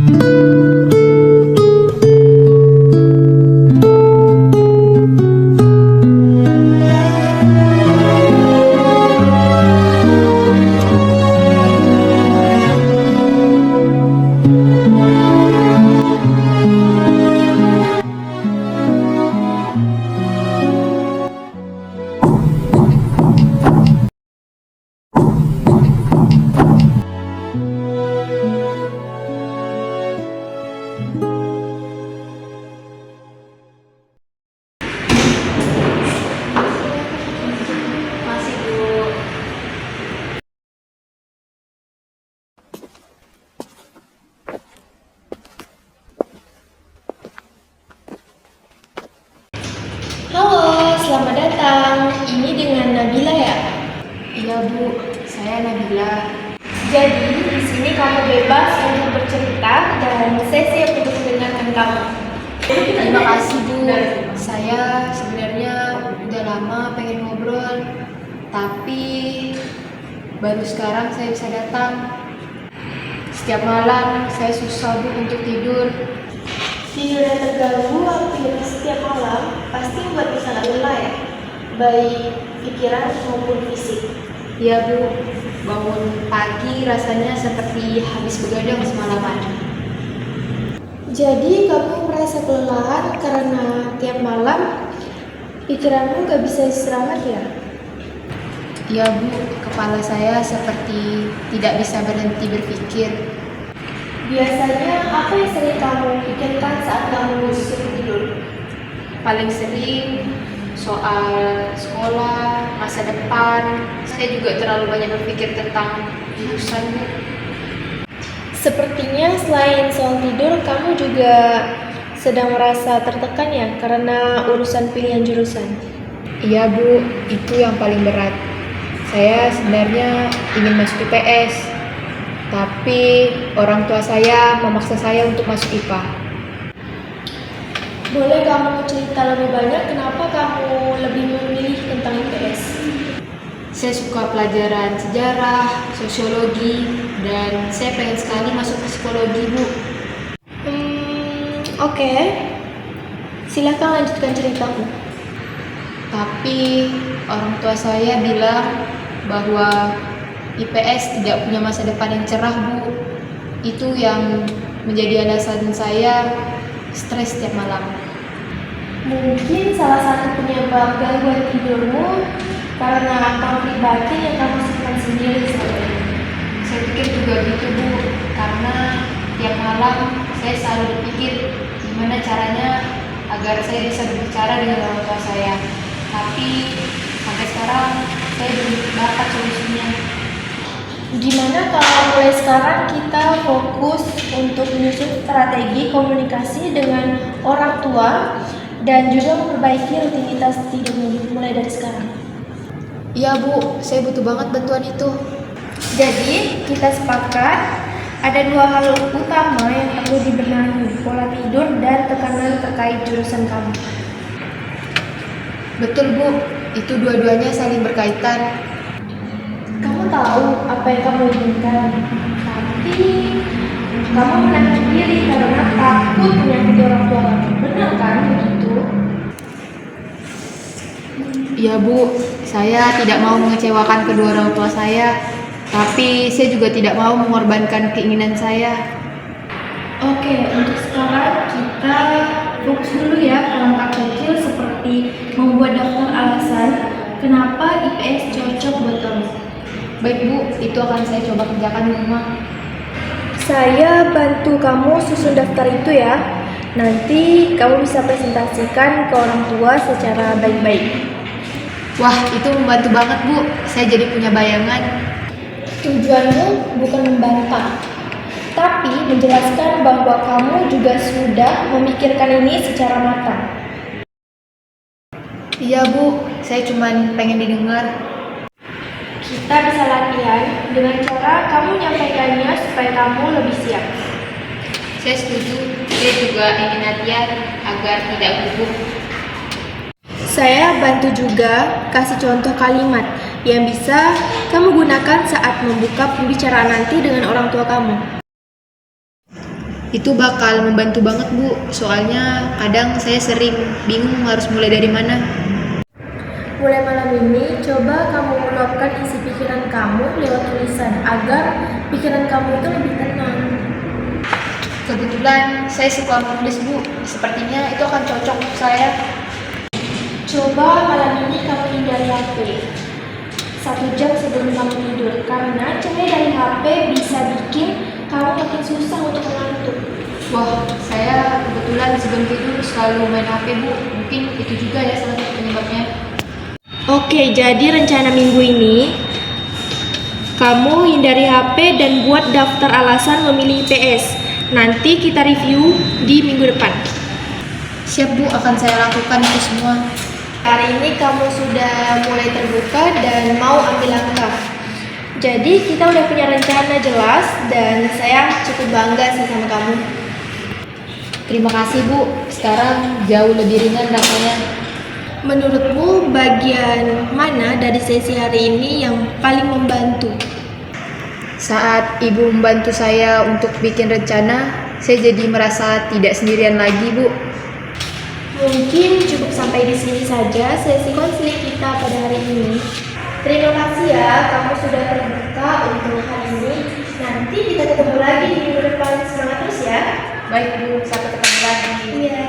Masih, Bu. Halo, selamat datang. Ini dengan Nabila ya? Iya Bu, saya Nabila. Jadi, di sini kamu bebas untuk bercerita dan saya siap untuk mendengarkan kamu. Terima kasih Bu. Saya sebenarnya udah lama pengen ngobrol, tapi baru sekarang saya bisa datang. Setiap malam saya susah Bu untuk tidur. Tidur yang terganggu hampir setiap malam pasti membuat kita lelah ya, baik pikiran maupun fisik. Iya Bu, bangun pagi rasanya seperti habis begadang semalaman. Jadi kamu merasa kelelahan karena tiap malam pikiranmu gak bisa istirahat ya? Iya Bu, kepala saya seperti tidak bisa berhenti berpikir. Biasanya apa yang sering kamu pikirkan saat kamu suruh tidur? Paling sering soal sekolah, masa depan. Saya juga terlalu banyak berpikir tentang jurusan Bu. Sepertinya selain soal tidur, kamu juga sedang merasa tertekan ya karena urusan pilihan jurusan. Iya Bu, itu yang paling berat. Saya sebenarnya ingin masuk IPS, tapi orang tua saya memaksa saya untuk masuk IPA. Boleh kamu cerita lebih banyak kenapa kamu lebih memilih tentang IPS? Saya suka pelajaran sejarah, sosiologi, dan saya pengen sekali masuk psikologi Bu. Oke. Silakan lanjutkan ceritamu. Tapi orang tua saya bilang bahwa IPS tidak punya masa depan yang cerah Bu. Itu yang menjadi alasan saya stres setiap malam. Mungkin salah satu penyebab gangguan tidurmu karena akal pribadi yang kamu simpan sendiri selama ini. Saya pikir juga gitu Bu, karena tiap malam saya selalu berpikir gimana caranya agar saya bisa berbicara dengan orang tua saya. Tapi sampai sekarang saya belum dapat solusinya. Gimana kalau mulai sekarang kita fokus untuk menyusun strategi komunikasi dengan orang tua dan juga memperbaiki rutinitas tidurmu mulai dari sekarang. Iya Bu, saya butuh banget bantuan itu. Jadi kita sepakat ada dua hal utama yang perlu dibenahi, pola tidur dan tekanan terkait jurusan kamu. Betul Bu, itu dua-duanya saling berkaitan. Kamu tahu apa yang kamu inginkan, tapi kamu menahan diri karena takut menyakiti orang tua kamu. Benar kan begitu? Iya Bu, saya tidak mau mengecewakan kedua orang tua saya, tapi saya juga tidak mau mengorbankan keinginan saya. Oke, untuk sekarang kita fokus dulu ya ke langkah kecil seperti membuat daftar alasan kenapa IPS cocok buat kamu. Baik Bu, itu akan saya coba kerjakan di rumah. Saya bantu kamu susun daftar itu ya. Nanti kamu bisa presentasikan ke orang tua secara baik-baik. Wah, itu membantu banget Bu, saya jadi punya bayangan. Tujuanmu bukan membantah, tapi menjelaskan bahwa kamu juga sudah memikirkan ini secara matang. Iya Bu, saya cuma pengen didengar. Kita bisa latihan dengan cara kamu menyampaikannya supaya kamu lebih siap. Saya setuju, saya juga ingin latihan agar tidak gugup. Saya bantu juga kasih contoh kalimat yang bisa kamu gunakan saat membuka pembicaraan nanti dengan orang tua kamu. Itu bakal membantu banget Bu, soalnya kadang saya sering bingung harus mulai dari mana. Mulai malam ini, coba kamu meluapkan isi pikiran kamu lewat tulisan agar pikiran kamu itu lebih tenang. Kebetulan saya suka menulis Bu, sepertinya itu akan cocok untuk saya. Coba malam ini kamu hindari HP 1 jam sebelum kamu tidur, karena cahaya dari HP bisa bikin kamu makin susah untuk mengantuk. Wah, saya kebetulan sebelum tidur selalu main HP Bu, mungkin itu juga ya salah satu penyebabnya. Oke, jadi rencana minggu ini kamu hindari HP dan buat daftar alasan memilih IPS. Nanti kita review di minggu depan. Siap Bu, akan saya lakukan itu semua. Hari ini kamu sudah mulai terbuka dan mau ambil langkah. Jadi kita udah punya rencana jelas dan saya cukup bangga sih sama kamu. Terima kasih Bu, sekarang jauh lebih ringan rasanya. Menurutmu bagian mana dari sesi hari ini yang paling membantu? Saat Ibu membantu saya untuk bikin rencana, saya jadi merasa tidak sendirian lagi Bu. Mungkin cukup sampai di sini saja sesi konseling kita pada hari ini. Terima kasih ya, kamu sudah terbuka untuk hari ini. Nanti kita ketemu lagi di minggu depan. Semangat terus ya. Baik Bu, sampai ketemu lagi. Iya.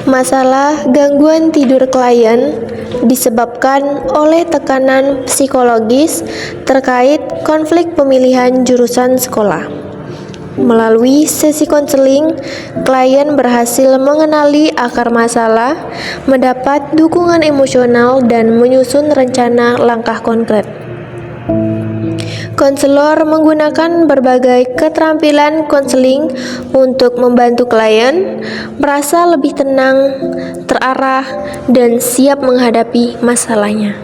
Masalah gangguan tidur klien disebabkan oleh tekanan psikologis terkait konflik pemilihan jurusan sekolah. Melalui sesi konseling, klien berhasil mengenali akar masalah, mendapat dukungan emosional, dan menyusun rencana langkah konkret. Konselor menggunakan berbagai keterampilan konseling untuk membantu klien merasa lebih tenang, terarah, dan siap menghadapi masalahnya.